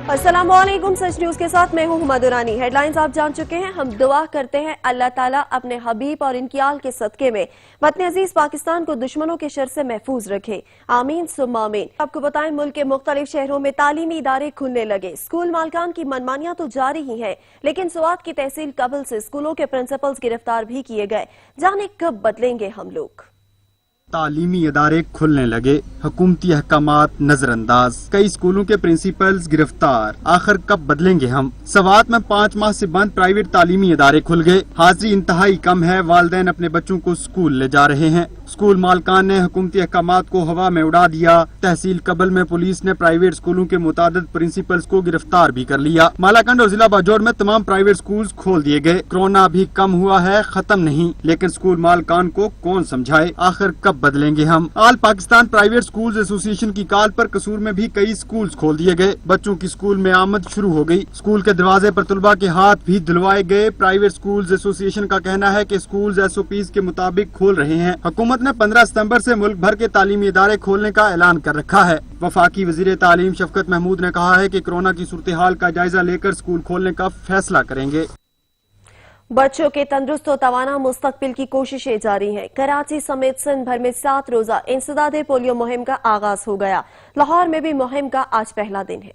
अस्सलाम वालेकुम। सच न्यूज के साथ मैं हूं हुमा दुरानी। हेडलाइंस आप जान चुके हैं। हम दुआ करते हैं अल्लाह ताला अपने हबीब और इनकी आल के सदके में वतन अजीज पाकिस्तान को दुश्मनों के शर से महफूज रखे। आमीन सुम्मा आमीन। आपको बताएं, मुल्क के मुख्तलिफ शहरों में तालीमी इदारे खुलने लगे। स्कूल मालकान की मनमानियां तो जारी ही है, लेकिन सुवात की तहसील कबल से स्कूलों के प्रिंसिपल्स गिरफ्तार भी किए गए। जाने कब बदलेंगे हम लोग। तालीमी इदारे खुलने लगे, हुकूमती अहकामात नजरअंदाज, कई स्कूलों के प्रिंसिपल्स गिरफ्तार। आखिर कब बदलेंगे हम। सवात में 5 माह से बंद प्राइवेट तालीमी इदारे खुल गए। हाजिरी इंतहाई कम है, वालिदैन अपने बच्चों को स्कूल ले जा रहे हैं। स्कूल मालकान ने हुकूमती अहकामात को हवा में उड़ा दिया। तहसील कबल में पुलिस ने प्राइवेट स्कूलों के मुतादिद प्रिंसिपल्स को गिरफ्तार भी कर लिया। मालाकंड और जिला बाजौर में तमाम प्राइवेट स्कूल खोल दिए गए। कोरोना अभी कम हुआ है, खत्म नहीं, लेकिन स्कूल मालकान को कौन समझाए। आखिर कब बदलेंगे हम। आल पाकिस्तान प्राइवेट स्कूल्स एसोसिएशन की कॉल पर कसूर में भी कई स्कूल्स खोल दिए गए। बच्चों की स्कूल में आमद शुरू हो गई। स्कूल के दरवाजे पर तलबा के हाथ भी धुलवाए गए। प्राइवेट स्कूल्स एसोसिएशन का कहना है कि स्कूल्स SOPs के मुताबिक खोल रहे हैं। हुकूमत ने 15 सितंबर से मुल्क भर के तालीमी इदारे खोलने का ऐलान कर रखा है। वफाकी वजीर तालीम शफकत महमूद ने कहा है कि कोरोना की सूरत हाल का जायजा लेकर स्कूल खोलने का फैसला करेंगे। बच्चों के तंदुरुस्त और तवाना मुस्तकबिल की कोशिशें जारी हैं। कराची समेत सिंध भर में 7 रोजा इंसदादे पोलियो मुहिम का आगाज हो गया। लाहौर में भी मुहिम का आज पहला दिन है।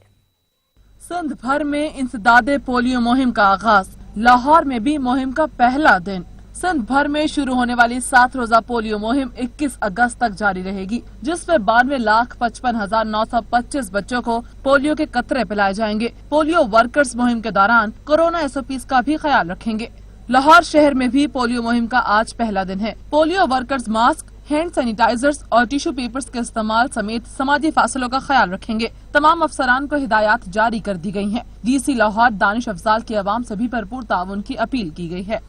सिंध भर में इंसदादे पोलियो मुहिम का आगाज, लाहौर में भी मुहिम का पहला दिन। सिंध भर में शुरू होने वाली 7 रोजा पोलियो मुहिम 21 अगस्त तक जारी रहेगी, जिसमें 92,55,925 बच्चों को पोलियो के कतरे पिलाए जाएंगे। पोलियो वर्कर्स मुहिम के दौरान कोरोना SOPs का भी ख्याल रखेंगे। लाहौर शहर में भी पोलियो मुहिम का आज पहला दिन है। Polio workers mask, hand sanitisers और टिश्यू पेपर्स के इस्तेमाल समेत समाजी फासलों का ख्याल रखेंगे। तमाम अफसरान को हिदायत जारी कर दी गई हैं। DC लाहौर दानिश अफजाल की आवाम से भी भरपूर ताउन की अपील की गई है।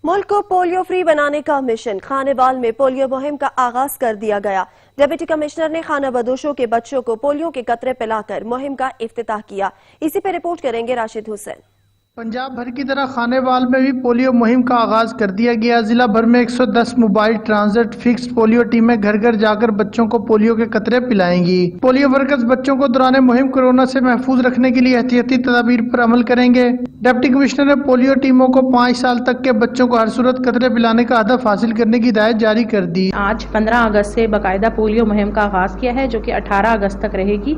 मुल्क को पोलियो फ्री बनाने का मिशन, खानेवाल में पोलियो मुहिम का आगाज कर दिया गया। डिप्टी कमिश्नर ने खाना बदोशों के बच्चों को पोलियो के कतरे पिलाकर मुहिम का इफ्तिताह किया। इसी पे रिपोर्ट करेंगे राशिद हुसैन। पंजाब भर की तरह खानेवाल में भी पोलियो मुहिम का आगाज कर दिया गया। जिला भर में 110 मोबाइल ट्रांजिट फिक्स पोलियो टीमें घर घर जाकर बच्चों को पोलियो के कतरे पिलाएंगी। पोलियो वर्कर्स बच्चों को दौरान मुहिम कोरोना से महफूज रखने के लिए एहतियाती तदाबीर पर अमल करेंगे। डिप्टी कमिश्नर ने पोलियो टीमों को 5 साल तक के बच्चों को हर सूरत कतरे पिलाने का हदफ हासिल करने की हिदायत जारी कर दी। आज 15 अगस्त से बाकायदा पोलियो मुहिम का आगाज किया है, जो कि 18 अगस्त तक रहेगी।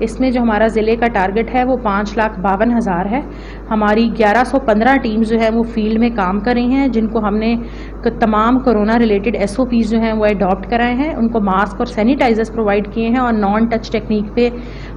इसमें जो हमारा जिले का टारगेट है वो 5,52,000 है। हमारी 1115 टीम जो है वो फील्ड में काम कर रही हैं, जिनको हमने तमाम कोरोना रिलेटेड SOPs जो हैं वो अडॉप्ट कराए हैं। उनको मास्क और सैनिटाइजर्स प्रोवाइड किए हैं और नॉन टच टेक्निक पे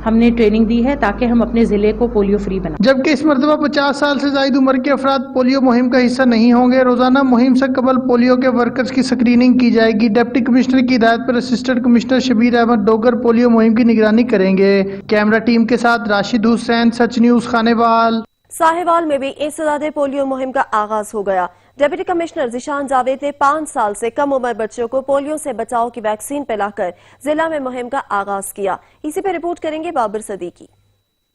हमने ट्रेनिंग दी है ताकि हम अपने जिले को पोलियो फ्री बनाएं। जबकि इस मरतबा 50 साल से ज़ायद उम्र के अफराद पोलियो मुहिम का हिस्सा नहीं होंगे। रोजाना मुहिम से कबल पोलियो के वर्कर्स की स्क्रीनिंग की जाएगी। डिप्टी कमिश्नर की हिदायत पर assistant commissioner Shabbir Ahmed Dogar polio मुहिम की निगरानी करेंगे। कैमरा टीम के साथ राशिद हुसैन, सच न्यूज खानेवाल। साहिवाल में भी इंसदादे पोलियो मुहिम का आगाज हो गया। डिप्टी कमिश्नर ज़ीशान जावेद ने 5 साल से कम उम्र बच्चों को पोलियो से बचाव की वैक्सीन पिलाकर जिला में मुहिम का आगाज किया। इसी पे रिपोर्ट करेंगे बाबर सदीकी।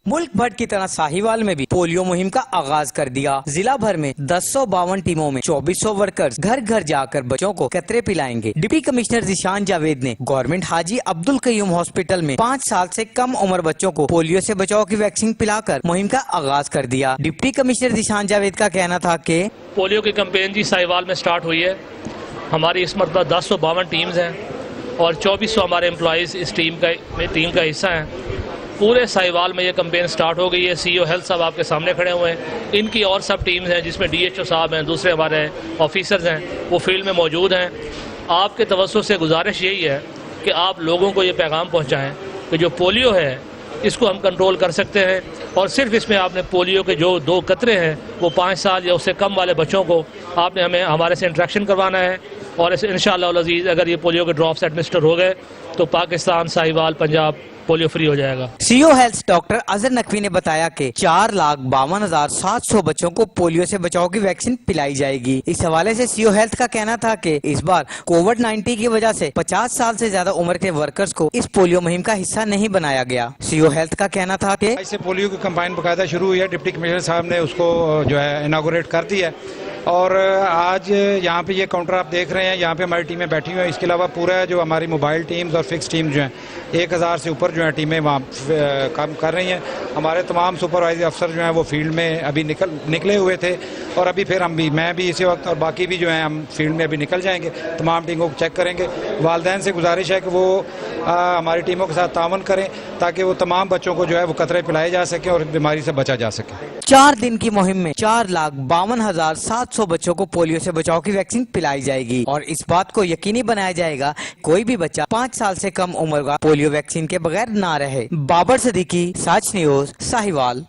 मुल्क भर की तरह साहिवाल में भी पोलियो मुहिम का आगाज कर दिया। जिला भर में 1052 टीमों में 2400 वर्कर्स घर घर जाकर बच्चों को कतरे पिलाएंगे। डिप्टी कमिश्नर ज़ीशान जावेद ने गवर्नमेंट हाजी अब्दुल कयूम हॉस्पिटल में 5 साल से कम उम्र बच्चों को पोलियो से बचाव की वैक्सीन पिलाकर मुहिम का आगाज कर दिया। डिप्टी कमिश्नर ज़ीशान जावेद का कहना था कि पोलियो की कैंपेन जी साहिवाल में स्टार्ट हुई है। हमारी इस मरतबा 1052 टीम्स हैं और 2400 हमारे एम्प्लॉइज इस टीम का हिस्सा हैं। पूरे साहिवाल में ये कैंपेन स्टार्ट हो गई है। CEO हेल्थ साहब आपके सामने खड़े हुए हैं। इनकी और सब टीम्स हैं, जिसमें DHO साहब हैं, दूसरे हमारे ऑफिसर्स हैं, वो फील्ड में मौजूद हैं। आपके तवज्जो से गुजारिश यही है कि आप लोगों को ये पैगाम पहुँचाएँ कि जो पोलियो है इसको हम कंट्रोल कर सकते हैं। और सिर्फ इसमें आपने पोलियो के जो 2 कतरे हैं वो 5 साल या उससे कम वाले बच्चों को आपने हमें हमारे से इंटरेक्शन करवाना है। और इंशाअल्लाह अज़ीज़ अगर ये पोलियो के ड्रॉप्स एडमिनिस्टर हो गए तो पाकिस्तान, साहिवाल, पंजाब पोलियो फ्री हो जाएगा। CEO health doctor Azhar Naqvi ने बताया कि 4,52,700 बच्चों को पोलियो से बचाव की वैक्सीन पिलाई जाएगी। इस हवाले से CEO हेल्थ का कहना था कि इस बार कोविड-19 की वजह से 50 साल से ज्यादा उम्र के वर्कर्स को इस पोलियो मुहिम का हिस्सा नहीं बनाया गया। CEO हेल्थ का कहना था कि इससे पोलियो की कैंपेन बकायदा शुरू हुई है। डिप्टी कमिश्नर साहब ने उसको जो है इनागोरेट कर दिया है اور آج یہاں پہ یہ کاؤنٹر آپ دیکھ رہے ہیں، یہاں پہ ہماری ٹیمیں بیٹھی ہوئی ہیں. اس کے علاوہ پورا جو ہماری موبائل ٹیمز اور فکس ٹیم جو ہیں 1000 سے اوپر جو ہیں ٹیمیں وہاں کام کر رہی ہیں. ہمارے تمام سپروائزر افسر جو ہیں وہ فیلڈ میں ابھی نکلے ہوئے تھے، اور ابھی پھر میں بھی اسی وقت اور باقی بھی جو ہیں ہم فیلڈ میں ابھی نکل جائیں گے، تمام ٹیموں کو چیک کریں گے. والدین سے گزارش ہے کہ وہ ہماری ٹیموں کے ساتھ تعاون کریں تاکہ وہ تمام بچوں کو جو ہے وہ قطرے پلائے جا سکیں اور بیماری سے بچا جا سکے. 4 دن کی مہم میں 4,52,700 بچوں کو پولیو سے بچاؤ کی ویکسین پلائی جائے گی، اور اس بات کو یقینی بنایا جائے گا کوئی بھی بچہ 5 سال سے کم عمر کا پولیو ویکسین کے بغیر نہ رہے. بابر صدیقی، ساچ نیوز، ساہیوال.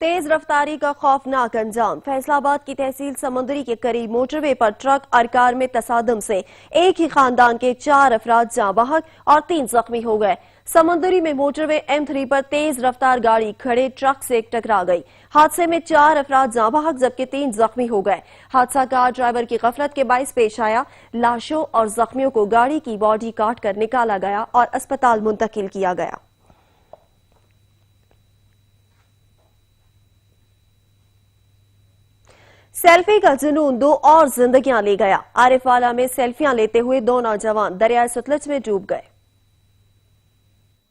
تیز رفتاری کا خوفناک انجام. فیصل آباد کی تحصیل سمندری کے قریب موٹر وے پر ٹرک اور کار میں تصادم سے ایک ہی خاندان کے 4 افراد جاں بحق اور 3 زخمی ہو گئے. سمندری میں موٹر وے M3 پر تیز رفتار گاڑی کھڑے ٹرک سے ٹکرا گئی. حادثے میں 4 افراد جاں بحق جبکہ 3 زخمی ہو گئے. حادثہ کار ڈرائیور کی غفلت کے باعث پیش آیا. لاشوں اور زخمیوں کو گاڑی کی باڈی کاٹ کر نکالا گیا اور اسپتال منتقل کیا گیا. سیلفی کا جنون 2 اور زندگیاں لے گیا. عارف والا میں سیلفیاں لیتے ہوئے 2 نوجوان دریائے ستلج میں ڈوب گئے.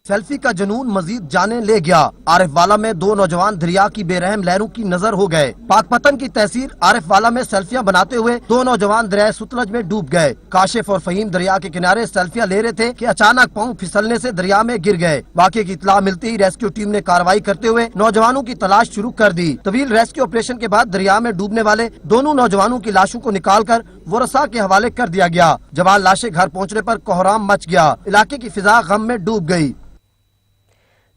سیلفی کا جنون مزید جانیں لے گیا. عارف والا میں 2 نوجوان دریا کی بے رحم لہروں کی نظر ہو گئے. پاک پتن کی تحصیل عارف والا میں سیلفیاں بناتے ہوئے 2 نوجوان دریائے ستلج میں ڈوب گئے. کاشف اور فہیم دریا کے کنارے سیلفیاں لے رہے تھے کہ اچانک پاؤں پھسلنے سے دریا میں گر گئے. واقعے کی اطلاع ملتے ہی ریسکیو ٹیم نے کارروائی کرتے ہوئے نوجوانوں کی تلاش شروع کر دی. طویل ریسکیو آپریشن کے بعد دریا میں ڈوبنے والے دونوں نوجوانوں کی لاشوں کو نکال کر ورثاء کے حوالے کر دیا گیا. جوان لاشیں گھر پہنچنے پر کوہرام مچ گیا. علاقے کی فضا غم میں ڈوب گئی.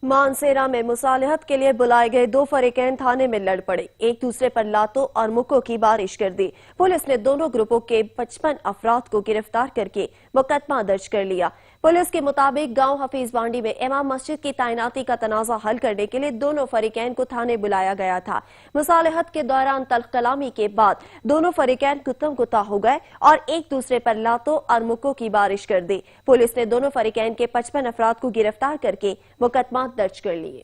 مانسیرا میں مصالحت کے لیے بلائے گئے 2 فریقین تھانے میں لڑ پڑے. ایک دوسرے پر لاتوں اور مکوں کی بارش کر دی. پولیس نے دونوں گروپوں کے 55 افراد کو گرفتار کر کے مقدمہ درج کر لیا. پولیس کے مطابق گاؤں حفیظ بانڈی میں امام مسجد کی تعیناتی کا تنازع حل کرنے کے لیے دونوں فریقین کو تھانے بلایا گیا تھا. مصالحت کے دوران تلخ کلامی کے بعد دونوں فریقین گتم گتا ہو گئے اور ایک دوسرے پر لاتوں اور مکوں کی بارش کر دی. پولیس نے دونوں فریقین کے 55 افراد کو گرفتار کر کے مقدمہ درج کر لیے.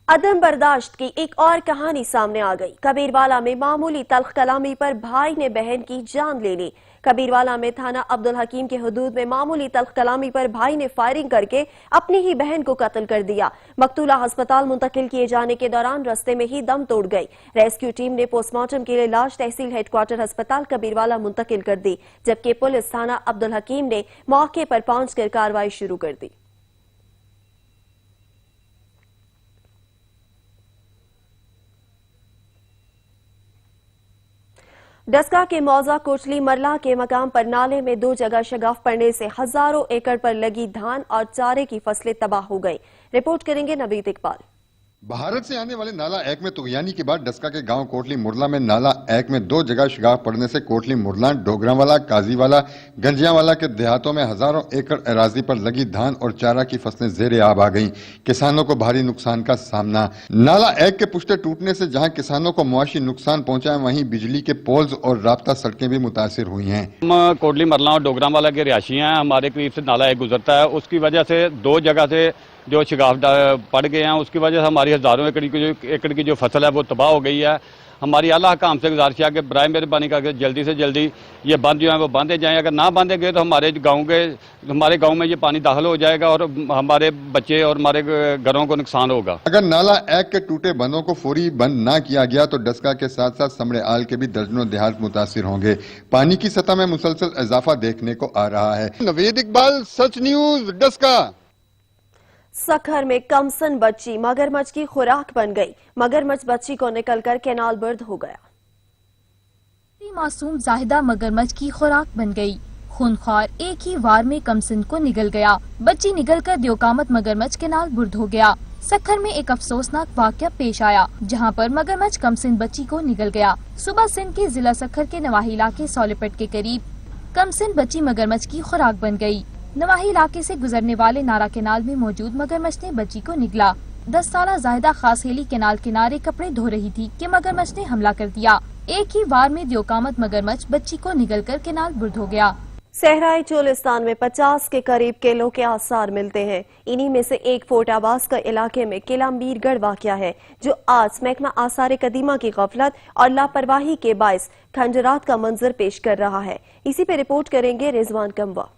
عدم برداشت کی ایک اور کہانی سامنے آ گئی. کبیروالا میں معمولی تلخ کلامی پر بھائی نے بہن کی جان لے لی. کبیروالا میں تھانہ عبدالحکیم کے حدود میں معمولی تلخ کلامی پر بھائی نے فائرنگ کر کے اپنی ہی بہن کو قتل کر دیا. مقتولہ ہسپتال منتقل کیے جانے کے دوران رستے میں ہی دم توڑ گئی. ریسکیو ٹیم نے پوسٹ مارٹم کے لیے لاش تحصیل ہیڈ کوارٹر ہسپتال کبیروالا منتقل کر دی، جبکہ پولیس تھانہ عبدالحکیم نے موقع پر پہنچ کر کارروائی شروع کر دی. ڈسکا کے موضع کوچلی مرلا کے مقام پر نالے میں 2 جگہ شگاف پڑنے سے ہزاروں ایکڑ پر لگی دھان اور چارے کی فصلیں تباہ ہو گئی. رپورٹ کریں گے نوید اقبال. بھارت سے آنے والے نالا ایک میں تغیانی کے بعد ڈسکا کے گاؤں کوٹلی مرلا میں نالا ایک میں 2 جگہ شگاف پڑنے سے کوٹلی مرلا، ڈوگراں والا، قاضی والا، گنجیاں والا کے دیہاتوں میں ہزاروں ایکڑ اراضی پر لگی دھان اور چارہ کی فصلیں زیر آب آ گئیں. کسانوں کو بھاری نقصان کا سامنا. نالا ایک کے پشتے ٹوٹنے سے جہاں کسانوں کو معاشی نقصان پہنچا ہے، وہیں بجلی کے پولز اور رابطہ سڑکیں بھی متاثر ہوئی ہیں. ہم کوٹلی مرلا اور ڈوگراں والا کے رہائشی ہیں. ہمارے قریب سے نالا ایک گزرتا ہے، اس کی وجہ سے 2 جگہ سے جو شگاف پڑ گئے ہیں، اس کی وجہ سے ہماری ہزاروں ایکڑ کی جو فصل ہے وہ تباہ ہو گئی ہے. ہماری اعلیٰ حکام سے گزارش ہے کہ برائے مہربانی کر کے جلدی سے جلدی یہ بند جو ہیں وہ باندھے جائیں. اگر نہ باندھے گئے تو ہمارے گاؤں میں یہ پانی داخل ہو جائے گا اور ہمارے بچے اور ہمارے گھروں کو نقصان ہوگا. اگر نالا ایک کے ٹوٹے بندوں کو فوری بند نہ کیا گیا تو ڈسکا کے ساتھ ساتھ سمڑے آل کے بھی درجنوں دیہات متاثر ہوں گے. پانی کی سطح میں مسلسل اضافہ دیکھنے کو آ رہا ہے. نوید اقبال، سچ نیوز، ڈسکا. سکھر میں کمسن بچی مگرمچھ کی خوراک بن گئی. مگرمچھ بچی کو نکل کر کینال برد ہو گیا. معصوم زاہدہ مگرمچھ کی خوراک بن گئی. خونخوار ایک ہی وار میں کمسن کو نگل گیا. بچی نگل کر دیوکامت مگرمچھ کینال برد ہو گیا. سکھر میں ایک افسوسناک واقعہ پیش آیا جہاں پر مگرمچھ کمسن بچی کو نگل گیا. صوبہ سندھ کے ضلع سکھر کے نواحی علاقے سولیپٹ کے قریب کمسن بچی مگرمچھ کی خوراک بن گئی. نواحی علاقے سے گزرنے والے نارا کینال میں موجود مگرمچھ نے بچی کو نگلا. 10 سالہ زاہدہ خاص ہیلی کینال کنارے کپڑے دھو رہی تھی کہ مگرمچھ نے حملہ کر دیا. ایک ہی وار میں دیوکامت مگرمچھ بچی کو نگل کر کینال برد ہو گیا. सहराए चोलिस्तान में 50 के करीब किलों के आसार मिलते हैं। इन्हीं में से एक फोर्ट आबास का इलाके में किला मीरगढ़ वाक़या है, जो आज महकमा आसार कदीमा की गफलत और लापरवाही के बायस खंजरात का मंजर पेश कर रहा है। इसी पे रिपोर्ट करेंगे रिजवान कमवा।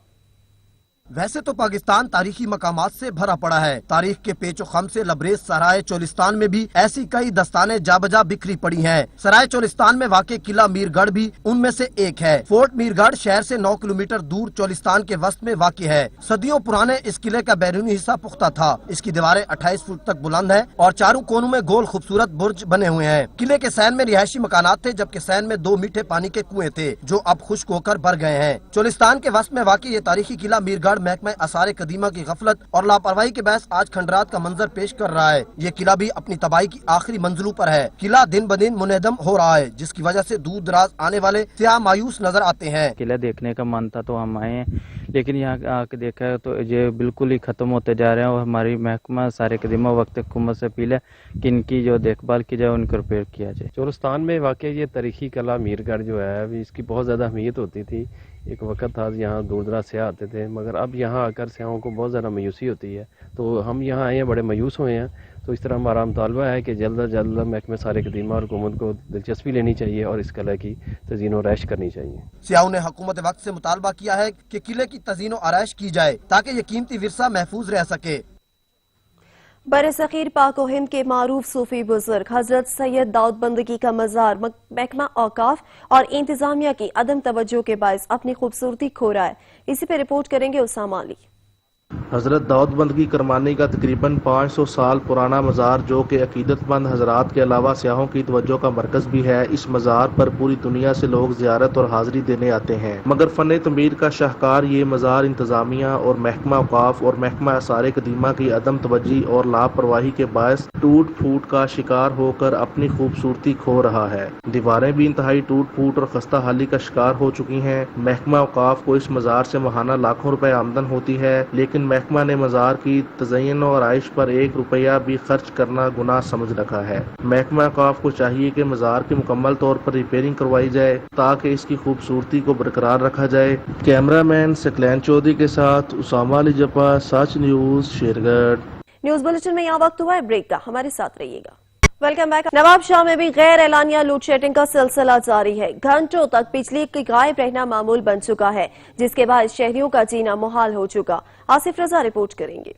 वैसे तो पाकिस्तान तारीखी मकामात से भरा पड़ा है। तारीख के पेचो खम से लबरेज सराय चोलिस्तान में भी ऐसी कई दस्ताने जाबजा बिखरी पड़ी हैं। सराय चोलिस्तान में वाक़ किला मीरगढ़ भी उनमें से एक है। फोर्ट मीरगढ़ शहर से 9 किलोमीटर दूर चोलिस्तान के वस्त में वाक़ है। सदियों पुराने इस किले का बैरूनी हिस्सा पुख्ता था। इसकी दीवारें 28 फुट तक बुलंद है और चारों कोनों में गोल खूबसूरत बुर्ज बने हुए हैं। किले के सैन में रिहायशी मकानात थे, जबकि सैन में 2 मीठे पानी के कुएं थे, जो अब खुश्क होकर भर गए हैं। चोलिस्तान के वस्त में वाक़ ये तारीखी किला मीरगढ़ महकमा आसार कदीमा की गफलत और लापरवाही के बहस आज खंडरात का मंजर पेश कर रहा है। ये किला भी अपनी तबाही की आखिरी मंजिलों पर है। किला दिन ब दिन मुनहदम हो रहा है, जिसकी वजह से दूर दराज आने वाले सियाह मायूस नजर आते हैं। किला देखने का मन था तो हम आए, लेकिन यहाँ आके देखा तो ये बिल्कुल ही खत्म होते जा रहे हैं। और हमारी महकमा आसार कदीमा वक्त हुकूमत से अपील है कि इनकी जो देखभाल की जाए, उनको रिपेयर किया जाए। चोलिस्तान में वाकई ये तारीखी किला मीरगढ़ जो है, अभी इसकी बहुत ज़्यादा अहमियत होती थी। एक वक्त था यहाँ दूर दराज से आते थे, मगर अब यहाँ आकर सियाहों को बहुत ज़्यादा मायूसी होती है। तो हम यहाँ आए हैं, बड़े मायूस हुए हैं। तो इस तरह हमारा मुतालबा है कि जल्द अज जल्द महकमा आसार कदीमा और हुकूमत को दिलचस्पी लेनी चाहिए और इस किले की तज़ीन व आरैश करनी चाहिए। सियाहों ने हुकूमत वक्त से मुतालबा किया है कि किले की तज़ीन व आरैश की जाए ताकि ये कीमती विरसा महफूज रह सके। बरसग़ीर पाक व हिंद के मारूफ सूफी बुजुर्ग हजरत सैयद दाऊद बंदगी का मज़ार महकमा औकाफ और इंतजामिया की अदम तवज्जो के बायस अपनी खूबसूरती खो रहा है। इसी पे रिपोर्ट करेंगे उसामा अली। हज़रत दाऊद बंदगी करमानी का तकरीबन 500 साल पुराना मज़ार, जो कि अकीदतमंद हजरात के अलावा सियाहों की तवज्जो का मरकज़ भी है। इस मज़ार पर पूरी दुनिया से लोग ज़ियारत और हाज़री देने आते हैं, मगर फ़न तमीर का शाहकार ये मज़ार इंतज़ामिया और महकमा औकाफ और महकमा आसार कदीमा की अदम तवज्जी और लापरवाही के बायस टूट फूट का शिकार होकर अपनी खूबसूरती खो रहा है। दीवारें भी इंतहाई टूट फूट और खस्ता हाली का शिकार हो चुकी हैं। महकमा औकाफ को इस मज़ार से माहाना लाखों रुपए आमदन होती है, लेकिन महकमा ने मज़ार की तज़य्युन और आइश पर 1 रुपया भी खर्च करना गुनाह समझ रखा है। महकमा औकाफ को चाहिए कि मज़ार की मुकम्मल तौर पर रिपेयरिंग करवाई जाए ताकि इसकी खूबसूरती को बरकरार रखा जाए। कैमरामैन सकलैन चौधरी के साथ उसामा अली जपा, सच न्यूज़, शेरगढ़। न्यूज बुलेटिन में यहाँ वक्त हुआ है ब्रेक का, हमारे साथ रहिएगा। Welcome back. नवाबशाह में भी गैर एलानिया लोड शेडिंग का सिलसिला जारी है। घंटों तक बिजली की गायब रहना मामूल बन चुका है, जिसके बाद शहरियों का जीना मुहाल हो चुका। आसिफ रजा रिपोर्ट करेंगे।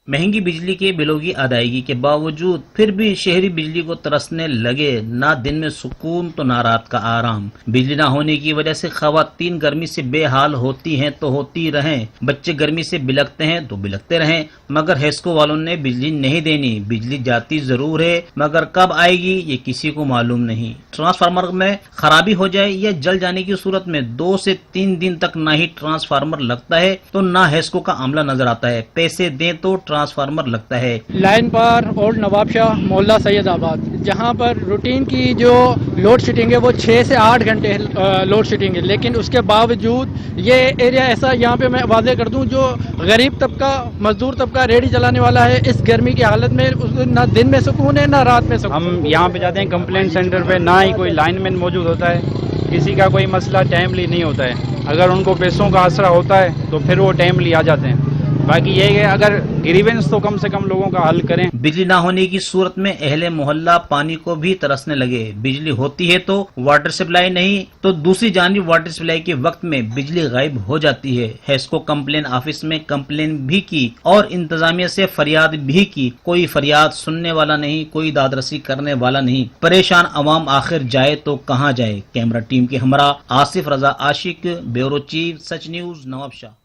महंगी बिजली के बिलों की अदायगी के बावजूद फिर भी शहरी बिजली को तरसने लगे। ना दिन में सुकून तो ना रात का आराम। बिजली ना होने की वजह से खवातीन गर्मी से बेहाल होती हैं तो होती रहें, बच्चे गर्मी से बिलखते हैं तो बिलखते रहें, मगर हेस्को वालों ने बिजली नहीं देनी। बिजली जाती जरूर है, मगर कब आएगी ये किसी को मालूम नहीं। ट्रांसफार्मर में खराबी हो जाए या जल जाने की सूरत में 2 से 3 दिन तक ना ही ट्रांसफार्मर लगता है तो ना हेस्को का आमला नजर आता है। पैसे दें तो ट्रांसफार्मर लगता है। लाइन पर ओल्ड नवाबशाह मोहल्ला सैयदाबाद, जहां पर रूटीन की जो लोड शेडिंग है वो 6 से 8 घंटे लोड शेडिंग है, लेकिन उसके बावजूद ये एरिया ऐसा, यहाँ पे मैं वादे कर दूं, जो गरीब तबका, मजदूर तबका, रेडी चलाने वाला है, इस गर्मी की हालत में ना दिन में सुकून है ना रात में सुकून। हम यहाँ पे जाते हैं कंप्लेंट सेंटर पे, ना ही कोई लाइनमैन मौजूद होता है, किसी का कोई मसला टाइमली नहीं होता है। अगर उनको पैसों का आसरा होता है तो फिर वो टाइमली आ जाते हैं। बाकी ये है अगर ग्रीवेंस तो कम से कम लोगों का हल करें। बिजली ना होने की सूरत में अहले मोहल्ला पानी को भी तरसने लगे। बिजली होती है तो वाटर सप्लाई नहीं, तो दूसरी जानिब वाटर सप्लाई के वक्त में बिजली गायब हो जाती है। हेस्को कंप्लेन ऑफिस में कंप्लेन भी की और इंतजामिया से फरियाद भी की, कोई फरियाद सुनने वाला नहीं, कोई दादरसी करने वाला नहीं। परेशान अवाम आखिर जाए तो कहाँ जाए। कैमरा टीम के हमरा आसिफ रजा आशिक, ब्यूरो चीफ, सच न्यूज, नवाबशाह।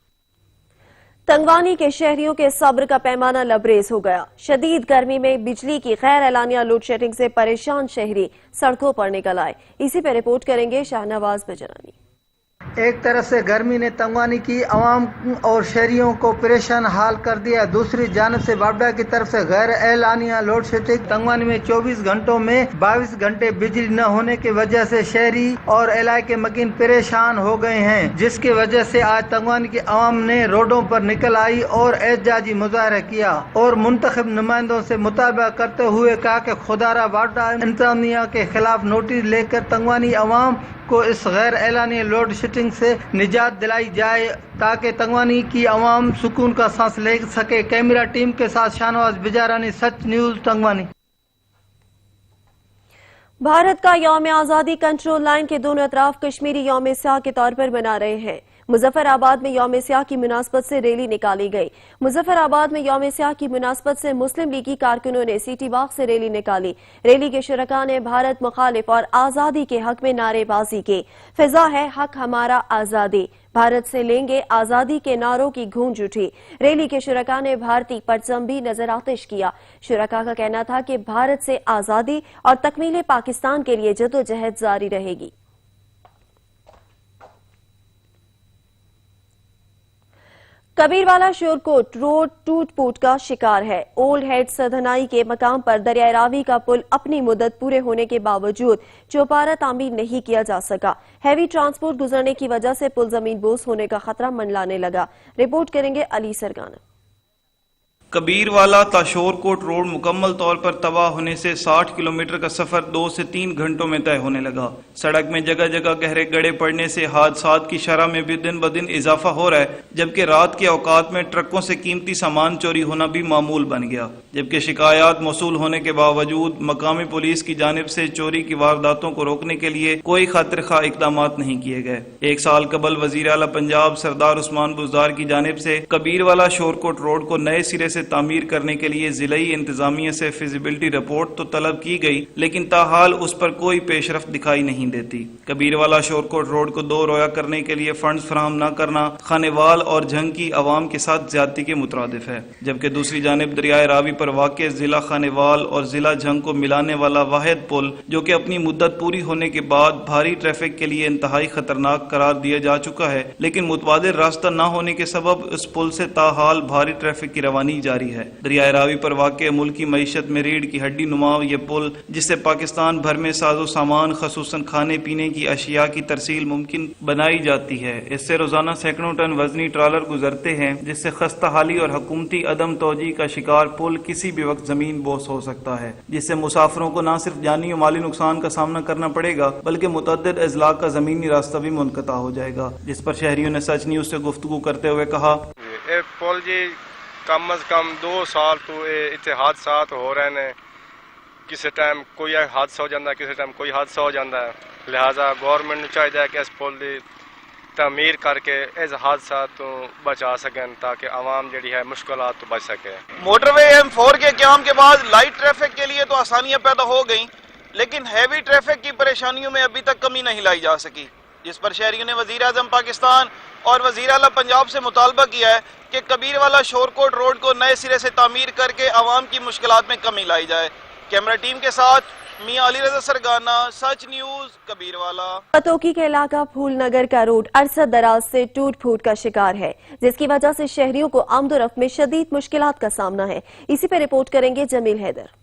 तंगवानी के शहरियों के सब्र का पैमाना लबरेज हो गया। शदीद गर्मी में बिजली की गैर एलानिया लोड शेडिंग से परेशान शहरी सड़कों पर निकल आए। इसी पर रिपोर्ट करेंगे शाहनवाज बजरानी। एक तरफ से गर्मी ने तंगवानी की अवाम और शहरियों को परेशान हाल कर दिया, दूसरी जानब से बाबडा की तरफ से गैर एलानिया लोड शेडिंग। तंगवानी में 24 घंटों में 22 घंटे बिजली न होने की वजह से शहरी और इलाके मकीन परेशान हो गए हैं, जिसकी वजह से आज तंगवानी की अवाम ने रोडों पर निकल आई और एहतजाजी मुजाहरा किया और मुंतखब नुमाइंदों से मुतालबा करते हुए कहा कि खुदारा बाबडा इंतजामिया के खिलाफ नोटिस लेकर तंगवानी अवाम کو اس غیر اعلانیہ لوڈ شیڈنگ سے نجات دلائی جائے تاکہ تنگوانی کی عوام سکون کا سانس لے سکے۔ کیمرہ ٹیم کے ساتھ شاہنواز بجارانی، سچ نیوز، تنگوانی۔ بھارت کا یوم آزادی کنٹرول لائن کے دونوں اطراف کشمیری یوم سیاہ کے طور پر منا رہے ہیں۔ مظفر آباد میں یوم سیاہ کی مناسبت سے ریلی نکالی گئی۔ مظفر آباد میں یوم سیاہ کی مناسبت سے مسلم لیگی کارکنوں نے سٹی باغ سے ریلی نکالی۔ ریلی کے شرکاء نے بھارت مخالف اور آزادی کے حق میں نعرے بازی کی۔ فضا ہے حق ہمارا آزادی، بھارت سے لیں گے آزادی کے نعروں کی گونج اٹھی۔ ریلی کے شرکاء نے بھارتی پرچم بھی نظر آتش کیا۔ شرکاء کا کہنا تھا کہ بھارت سے آزادی اور تکمیل پاکستان کے لیے جدوجہد جاری رہے گی۔ کبیروالا شورکوٹ روڈ ٹوٹ پوٹ کا شکار ہے۔ اولڈ ہیڈ سدھنائی کے مقام پر دریائے راوی کا پل اپنی مدت پورے ہونے کے باوجود چوپارہ تعمیر نہیں کیا جا سکا۔ ہیوی ٹرانسپورٹ گزرنے کی وجہ سے پل زمین بوس ہونے کا خطرہ منڈلانے لگا۔ رپورٹ کریں گے علی سرگان۔ کبیروالا تا شورکوٹ روڈ مکمل طور پر تباہ ہونے سے 60 کلومیٹر کا سفر 2 سے 3 گھنٹوں میں طے ہونے لگا۔ سڑک میں جگہ جگہ گہرے گڑھے پڑنے سے حادثات کی شرح میں بھی دن بدن اضافہ ہو رہا ہے، جبکہ رات کے اوقات میں ٹرکوں سے قیمتی سامان چوری ہونا بھی معمول بن گیا، جبکہ شکایات موصول ہونے کے باوجود مقامی پولیس کی جانب سے چوری کی وارداتوں کو روکنے کے لیے کوئی خاطر خواہ اقدامات نہیں کیے گئے۔ 1 سال قبل وزیر اعلیٰ پنجاب سردار عثمان بزدار کی جانب سے کبیروالا شورکوٹ روڈ کو نئے سرے سے تعمیر کرنے کے لیے ضلعی انتظامیہ سے فیزیبلٹی رپورٹ تو طلب کی گئی، لیکن تاحال اس پر کوئی پیش رفت دکھائی نہیں دیتی۔ کبیروالا شورکوٹ روڈ کو 2 رویہ کرنے کے لیے فنڈز فراہم نہ کرنا خانیوال اور جھنگ کی عوام کے ساتھ زیادتی کے مترادف ہے، جبکہ دوسری جانب دریائے راوی پر واقع ضلع خانیوال اور ضلع جھنگ کو ملانے والا واحد پل جو کہ اپنی مدت پوری ہونے کے بعد بھاری ٹریفک کے لیے انتہائی خطرناک قرار دیا جا چکا ہے، لیکن متبادل راستہ نہ ہونے کے سبب اس پل سے تاحال بھاری ٹریفک کی روانی جاری ہے۔ دریائے راوی پر واقع ملکی معیشت میں ریڑھ کی ہڈی نما یہ پل، جس سے پاکستان بھر میں ساز و سامان خصوصاً کھانے پینے کی اشیاء کی ترسیل ممکن بنائی جاتی ہے، اس سے روزانہ سینکڑوں ٹن وزنی ٹرالر گزرتے ہیں، جس سے خستہ حالی اور حکومتی عدم توجہی کا شکار پل کسی بھی وقت زمین بوس ہو سکتا ہے، جس سے مسافروں کو نہ صرف جانی و مالی نقصان کا سامنا کرنا پڑے گا بلکہ متعدد اضلاع کا زمینی راستہ بھی منقطع ہو جائے گا، جس پر شہریوں نے سچ نیوز سے گفتگو کرتے ہوئے کہا پل جی کم از کم 2 سال تو اتنے حادثات ہو رہے ہیں، کسی ٹائم کوئی حادثہ ہو جاتا ہے، کسی ٹائم کوئی حادثہ ہو جاتا ہے، لہٰذا گورنمنٹ چاہیے کہ اس پل کی تعمیر کر کے اس حادثات تو بچا سکیں تاکہ عوام جڑی ہے مشکلات تو بچ سکے۔ موٹر وے M4 کے قیام کے بعد لائٹ ٹریفک کے لیے تو آسانیاں پیدا ہو گئیں، لیکن ہیوی ٹریفک کی پریشانیوں میں ابھی تک کمی نہیں لائی جا سکی، جس پر شہریوں نے وزیر اعظم پاکستان اور وزیر اعلیٰ پنجاب سے مطالبہ کیا ہے کہ کبیروالا شورکوٹ روڈ کو نئے سرے سے تعمیر کر کے عوام کی مشکلات میں کمی لائی جائے۔ کیمرہ ٹیم کے ساتھ میاں علی رضا سرگانا، سچ نیوز، کبیروالا۔ پتوکی کے علاقہ پھول نگر کا روڈ عرصہ دراز سے ٹوٹ پھوٹ کا شکار ہے، جس کی وجہ سے شہریوں کو آمد و رفت میں شدید مشکلات کا سامنا ہے۔ اسی پہ رپورٹ کریں گے جمیل حیدر۔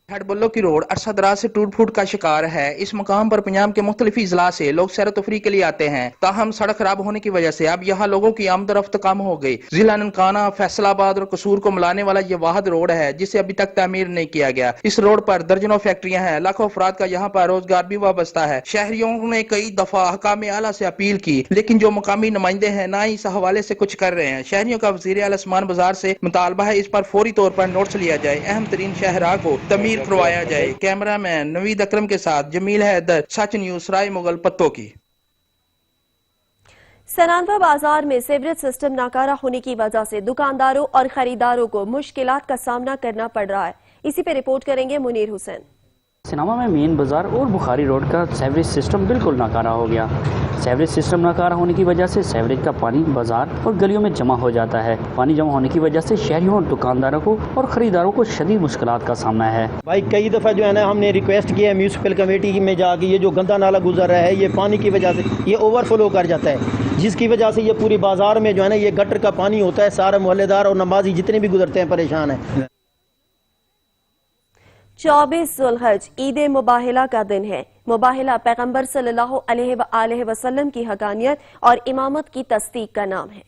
ہیڈ بلو کی روڈ عرصہ دراز سے ٹوٹ پھوٹ کا شکار ہے۔ اس مقام پر پنجاب کے مختلف اضلاع سے لوگ سیر و تفریح کے لیے آتے ہیں، تاہم سڑک خراب ہونے کی وجہ سے اب یہاں لوگوں کی آمد و رفت کم ہو گئی۔ ضلع ننکانہ، فیصل آباد اور قصور کو ملانے والا یہ واحد روڈ ہے جسے ابھی تک تعمیر نہیں کیا گیا۔ اس روڈ پر درجنوں فیکٹریاں ہیں، لاکھوں افراد کا یہاں پر روزگار بھی وابستہ ہے۔ شہریوں نے کئی دفعہ حکام اعلیٰ سے اپیل کی، لیکن جو مقامی نمائندے ہیں نہ ہی اس حوالے سے کچھ کر رہے ہیں۔ شہریوں کا وزیر اعلیٰ عثمان بزدار سے مطالبہ ہے اس پر فوری طور پر نوٹس لیا جائے، اہم ترین شاہراہ کو تعمیر کروایا جائے۔ کیمرہ مین نوید اکرم کے ساتھ جمیل حیدر، سچ نیوز، رائے مغل، پتوکی۔ سنانوا بازار میں سیوریج سسٹم ناکارہ ہونے کی وجہ سے دکانداروں اور خریداروں کو مشکلات کا سامنا کرنا پڑ رہا ہے۔ اسی پہ رپورٹ کریں گے منیر حسین۔ سنانوا میں مین بازار اور بخاری روڈ کا سیوریج سسٹم بالکل ناکارہ ہو گیا۔ سیوریج سسٹم ناکارہ ہونے کی وجہ سے سیوریج کا پانی بازار اور گلیوں میں جمع ہو جاتا ہے۔ پانی جمع ہونے کی وجہ سے شہریوں اور دکانداروں کو اور خریداروں کو شدید مشکلات کا سامنا ہے۔ بھائی کئی دفعہ جو ہے نا ہم نے ریکویسٹ کیا ہے میونسپل کمیٹی میں جا کے، یہ جو گندا نالا گزر رہا ہے یہ پانی کی وجہ سے یہ اوور فلو کر جاتا ہے، جس کی وجہ سے یہ پوری بازار میں جو ہے نا یہ گٹر کا پانی ہوتا ہے، سارے محلے دار اور نمازی جتنے بھی گزرتے ہیں پریشان ہیں۔ 24 ذوالحج عید مباہلہ کا دن ہے۔ مباہلہ پیغمبر صلی اللہ علیہ وآلہ وسلم کی حقانیت اور امامت کی تصدیق کا نام ہے۔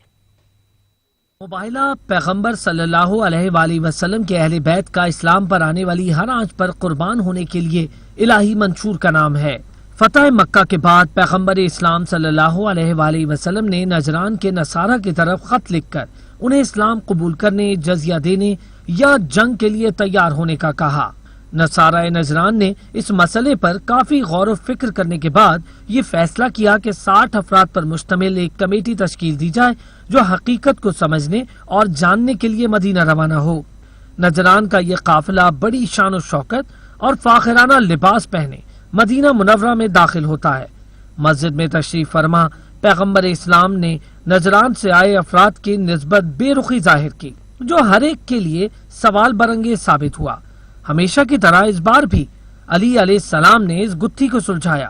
مباہلہ پیغمبر صلی اللہ علیہ وآلہ وسلم کے اہل بیت کا اسلام پر آنے والی ہر آنچ پر قربان ہونے کے لیے الہی منشور کا نام ہے۔ فتح مکہ کے بعد پیغمبر اسلام صلی اللہ علیہ وآلہ وسلم نے نجران کے نصارہ کی طرف خط لکھ کر انہیں اسلام قبول کرنے، جزیہ دینے یا جنگ کے لیے تیار ہونے کا کہا۔ نصارہ نجران نے اس مسئلے پر کافی غور و فکر کرنے کے بعد یہ فیصلہ کیا کہ 60 افراد پر مشتمل ایک کمیٹی تشکیل دی جائے جو حقیقت کو سمجھنے اور جاننے کے لیے مدینہ روانہ ہو۔ نجران کا یہ قافلہ بڑی شان و شوکت اور فاخرانہ لباس پہنے مدینہ منورہ میں داخل ہوتا ہے۔ مسجد میں تشریف فرما پیغمبر اسلام نے نجران سے آئے افراد کی نسبت بے رخی ظاہر کی، جو ہر ایک کے لیے سوال برانگیز ثابت ہوا۔ ہمیشہ کی طرح اس بار بھی علی علیہ السلام نے اس گتھی کو سلجھایا۔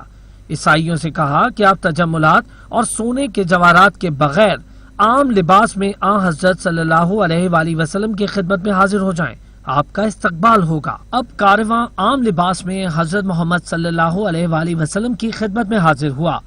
عیسائیوں سے کہا کہ آپ تجملات اور سونے کے جواہرات کے بغیر عام لباس میں آن حضرت صلی اللہ علیہ وآلہ وسلم کی خدمت میں حاضر ہو جائیں، آپ کا استقبال ہوگا۔ اب کارواں عام لباس میں حضرت محمد صلی اللہ علیہ وآلہ وسلم کی خدمت میں حاضر ہوا۔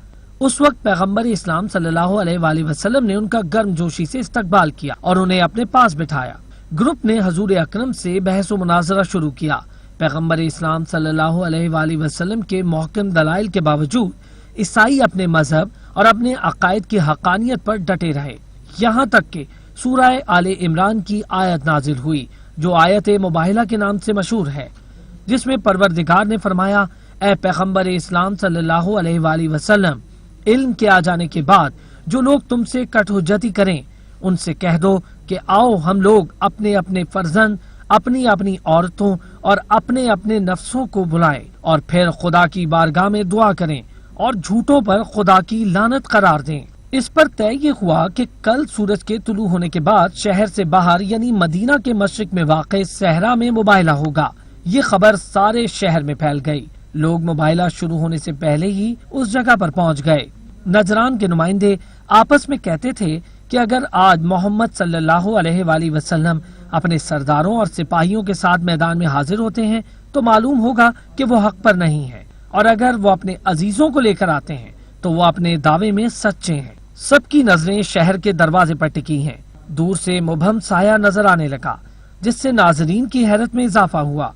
اس وقت پیغمبر اسلام صلی اللہ علیہ وآلہ وسلم نے ان کا گرم جوشی سے استقبال کیا اور انہیں اپنے پاس بٹھایا۔ گروپ نے حضور اکرم سے بحث و مناظرہ شروع کیا۔ پیغمبر اسلام صلی اللہ علیہ وآلہ وسلم کے محکم دلائل کے باوجود عیسائی اپنے مذہب اور اپنے عقائد کی حقانیت پر ڈٹے رہے، یہاں تک کہ سورہ آل عمران کی آیت نازل ہوئی جو آیت مباہلہ کے نام سے مشہور ہے، جس میں پروردگار نے فرمایا، اے پیغمبر اسلام صلی اللہ علیہ وآلہ وسلم، علم کے آ جانے کے بعد جو لوگ تم سے کٹ حجتی کریں ان سے کہہ دو کہ آؤ ہم لوگ اپنے اپنے فرزند، اپنی اپنی عورتوں اور اپنے اپنے نفسوں کو بلائیں اور پھر خدا کی بارگاہ میں دعا کریں اور جھوٹوں پر خدا کی لعنت قرار دیں۔ اس پر طے یہ ہوا کہ کل سورج کے طلوع ہونے کے بعد شہر سے باہر یعنی مدینہ کے مشرق میں واقع صحرا میں مباہلہ ہوگا۔ یہ خبر سارے شہر میں پھیل گئی، لوگ مباہلہ شروع ہونے سے پہلے ہی اس جگہ پر پہنچ گئے۔ نجران کے نمائندے آپس میں کہتے تھے کہ اگر آج محمد صلی اللہ علیہ وآلہ وسلم اپنے سرداروں اور سپاہیوں کے ساتھ میدان میں حاضر ہوتے ہیں تو معلوم ہوگا کہ وہ حق پر نہیں ہے، اور اگر وہ اپنے عزیزوں کو لے کر آتے ہیں تو وہ اپنے دعوے میں سچے ہیں۔ سب کی نظریں شہر کے دروازے پر ٹکی ہیں۔ دور سے مبہم سایہ نظر آنے لگا جس سے ناظرین کی حیرت میں اضافہ ہوا۔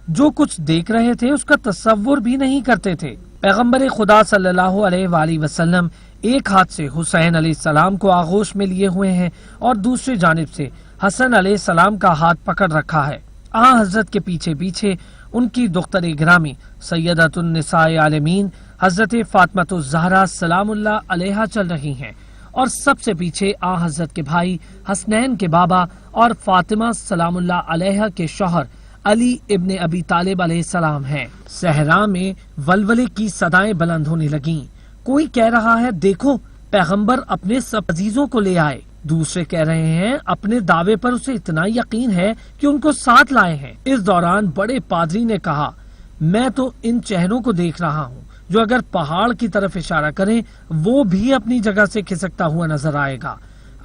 جو کچھ دیکھ رہے تھے اس کا تصور بھی نہیں کرتے تھے۔ پیغمبر خدا صلی اللہ علیہ وآلہ وسلم ایک ہاتھ سے حسین علیہ السلام کو آغوش میں لیے ہوئے ہیں اور دوسری جانب سے حسن علیہ السلام کا ہاتھ پکڑ رکھا ہے۔ حضرت کے پیچھے پیچھے ان کی دختر گرامی سیدۃ النساء عالمین حضرت فاطمہ الزہرا سلام اللہ علیہا چل رہی ہیں، اور سب سے پیچھے حضرت کے بھائی حسنین کے بابا اور فاطمہ سلام اللہ علیہا کے شوہر علی ابن ابی طالب علیہ السلام ہیں۔ صحرا میں ولولے کی صدائیں بلند ہونے لگیں۔ کوئی کہہ رہا ہے دیکھو پیغمبر اپنے سب عزیزوں کو لے آئے، دوسرے کہہ رہے ہیں اپنے دعوے پر اسے اتنا یقین ہے کہ ان کو ساتھ لائے ہیں۔ اس دوران بڑے پادری نے کہا، میں تو ان چہروں کو دیکھ رہا ہوں جو اگر پہاڑ کی طرف اشارہ کریں وہ بھی اپنی جگہ سے کھسکتا ہوا نظر آئے گا۔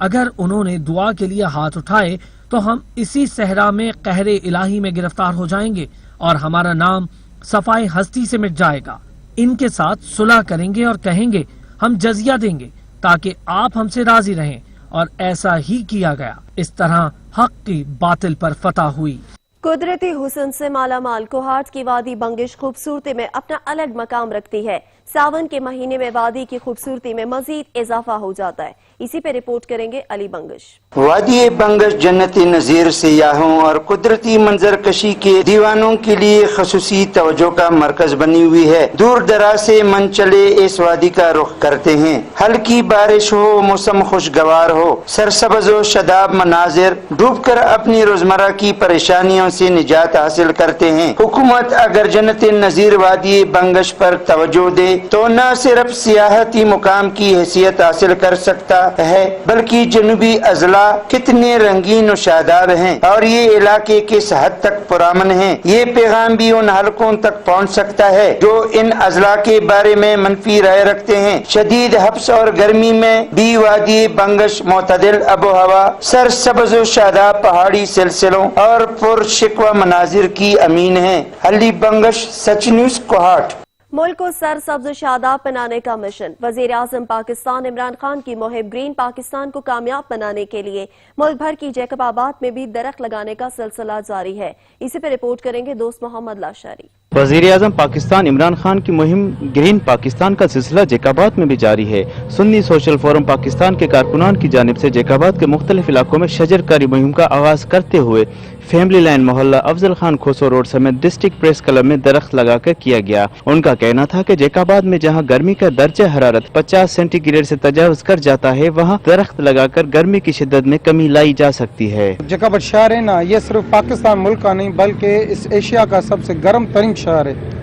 اگر انہوں نے دعا کے لیے ہاتھ اٹھائے تو ہم اسی صحرا میں قہر الہی میں گرفتار ہو جائیں گے اور ہمارا نام صفائے ہستی سے مٹ جائے گا۔ ان کے ساتھ صلح کریں گے اور کہیں گے ہم جزیہ دیں گے تاکہ آپ ہم سے راضی رہیں، اور ایسا ہی کیا گیا۔ اس طرح حق کی باطل پر فتح ہوئی۔ قدرتی حسن سے مالا مال کوہاٹ کی وادی بنگش خوبصورتی میں اپنا الگ مقام رکھتی ہے۔ ساون کے مہینے میں وادی کی خوبصورتی میں مزید اضافہ ہو جاتا ہے۔ اسی پہ رپورٹ کریں گے علی بنگش۔ وادی بنگش جنت نظیر سیاحوں اور قدرتی منظر کشی کے دیوانوں کے لیے خصوصی توجہ کا مرکز بنی ہوئی ہے۔ دور دراز سے منچلے اس وادی کا رخ کرتے ہیں۔ ہلکی بارش ہو، موسم خوشگوار ہو، سرسبز و شاداب مناظر ڈوب کر اپنی روزمرہ کی پریشانیوں سے نجات حاصل کرتے ہیں۔ حکومت اگر جنت نظیر وادی بنگش پر توجہ دے تو نہ صرف سیاحتی مقام کی حیثیت حاصل کر سکتا ہے بلکہ جنوبی اضلاع کتنے رنگین و شاداب ہیں اور یہ علاقے کس حد تک پرامن ہیں، یہ پیغام بھی ان حلقوں تک پہنچ سکتا ہے جو ان اضلاع کے بارے میں منفی رائے رکھتے ہیں۔ شدید حبس اور گرمی میں بھی وادی بنگش معتدل آب و ہوا، سرسبز و شاداب پہاڑی سلسلوں اور پرشکوہ مناظر کی امین ہے۔ علی بنگش، سچ نیوز، کوہاٹ۔ ملک کو سر سبز و شاداب بنانے کا مشن۔ وزیر اعظم پاکستان عمران خان کی مہم گرین پاکستان کو کامیاب بنانے کے لیے ملک بھر کی جیکب آباد میں بھی درخت لگانے کا سلسلہ جاری ہے۔ اسی پہ رپورٹ کریں گے دوست محمد لاشاری۔ वज़ीर आज़म पाकिस्तान इमरान खान की मुहिम ग्रीन पाकिस्तान का सिलसिला जैकाबाद में भी जारी है। सुन्नी सोशल फोरम पाकिस्तान के कारकुनान की जानिब से जैकाबाद के मुख्तलिफ इलाकों में शजरकारी मुहिम का आगाज करते हुए फैमिली लाइन मोहल्ला अफजल खान खोसो रोड समेत डिस्ट्रिक्ट प्रेस क्लब में दरख्त लगाकर किया गया। उनका कहना था कि जैकाबाद में जहां गर्मी का दर्जा हरारत 50 सेंटीग्रेड से तजावुज कर जाता है, वहां दरख्त लगाकर गर्मी की शिद्दत में कमी लाई जा सकती है। जैकाबाद शहर है ना, ये सिर्फ पाकिस्तान मुल्क का नहीं बल्कि इस एशिया का सबसे गर्म तरीन शहर है।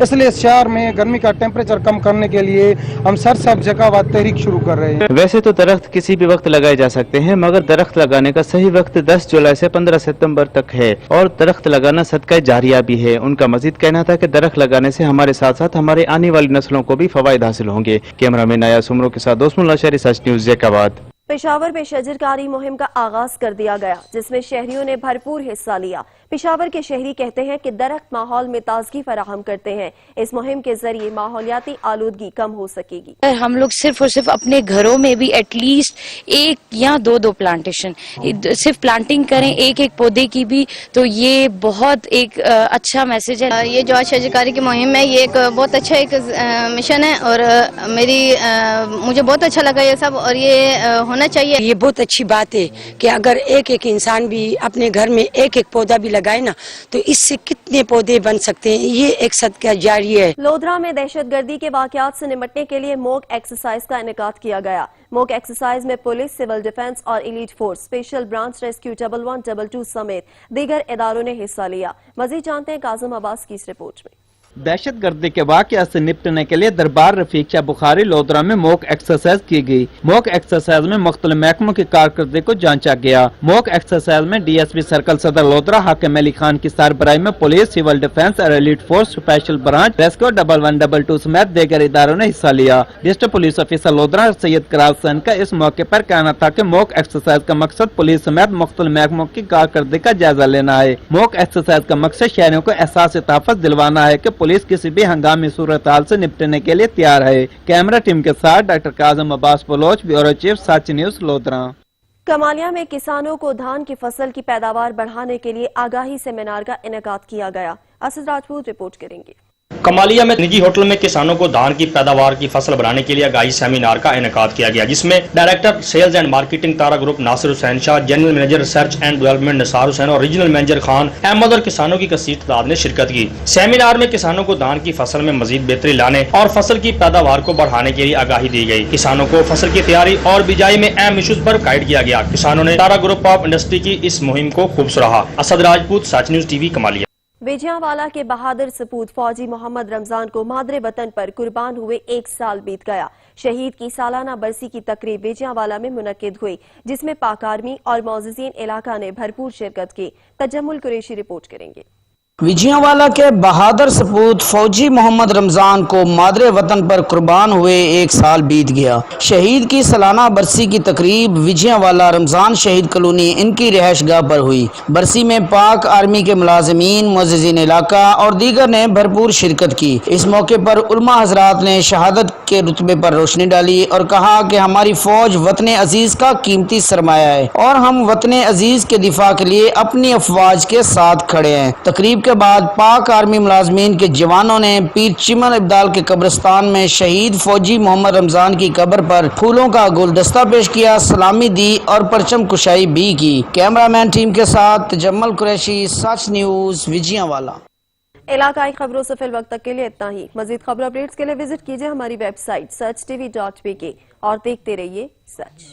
इसलिए इस शहर में गर्मी का टेम्परेचर कम करने के लिए हम सरसब्ज जैकाबाद तहरीक शुरू कर रहे हैं। वैसे तो दरख्त किसी भी वक्त लगाए जा सकते हैं, मगर दरख्त लगाने का सही वक्त 10 जुलाई से 15 सितंबर तक है और दरख्त लगाना सदका जारिया भी है। उनका मजीद कहना था कि दरख्त लगाने से हमारे साथ साथ हमारे आने वाली नस्लों को भी फवायद हासिल होंगे। कैमरामैन नाया सुमरो के साथ दोस्तमुल्ला शहरी, सच न्यूज़ जैकाबाद। पेशावर में शजरकारी मुहिम का आगाज कर दिया गया, जिसमें शहरियों ने भरपूर हिस्सा लिया। पेशावर के शहरी कहते हैं कि दरख्त माहौल में ताजगी फराहम करते हैं। इस मुहिम के जरिए माहौलियाती आलूदगी कम हो सकेगी। हम लोग सिर्फ और सिर्फ अपने घरों में भी एटलीस्ट 1 या 2 प्लांटेशन सिर्फ प्लांटिंग करें, एक एक पौधे की भी, तो ये बहुत एक अच्छा मैसेज है। ये जो आज शजरकारी की मुहिम है, ये एक बहुत अच्छा एक मिशन है और मुझे बहुत अच्छा लगा ये सब, और ये होना चाहिए। ये बहुत अच्छी बात है कि अगर एक एक इंसान भी अपने घर में एक एक पौधा भी लगाए ना, तो इससे कितने पौधे बन सकते हैं। ये एक सदका जारी है। लोधरा में दहशतगर्दी के वाकयात से निपटने के लिए मॉक एक्सरसाइज का इनेकाद किया गया। मॉक एक्सरसाइज में पुलिस, सिविल डिफेंस और elite force, special branch rescue 1122 समेत दीगर इदारों ने हिस्सा लिया। मजीद जानते हैं काजिम अब्बास की इस रिपोर्ट में। दहशतगर्दी के वाकयात से निपटने के लिए दरबार रफीक शाह बुखारी लोधरा में मॉक एक्सरसाइज की गई। मॉक एक्सरसाइज में मुख्तलिफ महकमों की कारकर्दगी को जांचा गया। मॉक एक्सरसाइज में डीएसपी सर्कल सदर लोधरा हाकिम अली खान की सरबराही में पुलिस, सिविल डिफेंस और elite force, special branch rescue 1122 समेत दीगर इदारों ने हिस्सा लिया। District police officer Lodhran Syed Qarar Hussain का इस मौके पर कहना था कि मॉक एक्सरसाइज का मकसद पुलिस समेत मुख्तलिफ महकमों की कारकर्दगी का जायजा लेना है। मॉक एक्सरसाइज का मकसद शहरियों को एहसास तहफ़्फ़ुज़ दिलवाना है कि पुलिस किसी भी हंगामी सूरत हाल से निपटने के लिए तैयार है। कैमरा टीम के साथ doctor Kazim Abbas Baloch, bureau chief, Sach news Lodhran. Kamalia में किसानों को धान की फसल की पैदावार बढ़ाने के लिए आगाही सेमिनार का इनेकाद किया गया। असद राजपूत रिपोर्ट करेंगे। कमालिया में निजी होटल में किसानों को धान की पैदावार की फसल बढ़ाने के लिए आगाही सेमिनार का इनेकाद किया गया, जिसमें director sales and marketing Tara group Nasir Hussain Shah, general manager research and development Nisar Hussain और रीजनल मैनेजर खान अहमद और किसानों की कसीर तादाद ने शिरकत की। सेमिनार में किसानों को धान की फसल में मजीद बेहतरी लाने और फसल की पैदावार को बढ़ाने के लिए आगाही दी गई। किसानों को फसल की तैयारी और बिजाई में अहम इशूज पर गाइड किया गया। किसानों ने तारा ग्रुप ऑफ इंडस्ट्री की इस मुहिम को खूब सराहा। असद राजपूत, सच न्यूज़ टीवी, कमालिया। विजयांवाला के बहादुर सपूत फौजी मोहम्मद रमजान को मादरे वतन पर कुर्बान हुए 1 साल बीत गया। शहीद की सालाना बरसी की तकरीब विजयांवाला में मुनक्किद हुई, जिसमें पाक आर्मी और मौजूदीन इलाका ने भरपूर शिरकत की। तजम्मुल कुरैशी रिपोर्ट करेंगे। विजयांवाला के बहादुर सपूत फौजी मोहम्मद रमजान को मादरे वतन पर कुर्बान हुए 1 साल बीत गया। शहीद की सालाना बरसी की तकरीब विजयांवाला रमजान शहीद कॉलोनी इनकी रिहाइशगाह पर हुई। बरसी में पाक आर्मी के मुलाजिमीन, मुअज़्ज़िज़ीन इलाका और दीगर ने भरपूर शिरकत की। इस मौके पर उलमा हजरात ने शहादत के रुतबे पर रोशनी डाली और कहा कि हमारी फौज वतन अजीज का कीमती सरमाया है और हम वतन अजीज के दिफा के लिए अपनी अफवाज के साथ खड़े हैं। तकरीब के बाद पाक आर्मी मुलाजमीन के जवानों ने पीर चिमन इब्दाल के कब्रिस्तान में शहीद फौजी मोहम्मद रमजान की कब्र पर फूलों का गुलदस्ता पेश किया, सलामी दी और परचम कुशाई भी की। कैमरामैन टीम के साथ तजम्मुल कुरैशी, सच न्यूज़, विजयांवाला। इलाकाई खबरों से फिल वक्त तक के लिए इतना ही। मजीद खबर अपडेट्स के लिए विजिट कीजिए हमारी वेबसाइट searchtv.pk और देखते रहिए सच।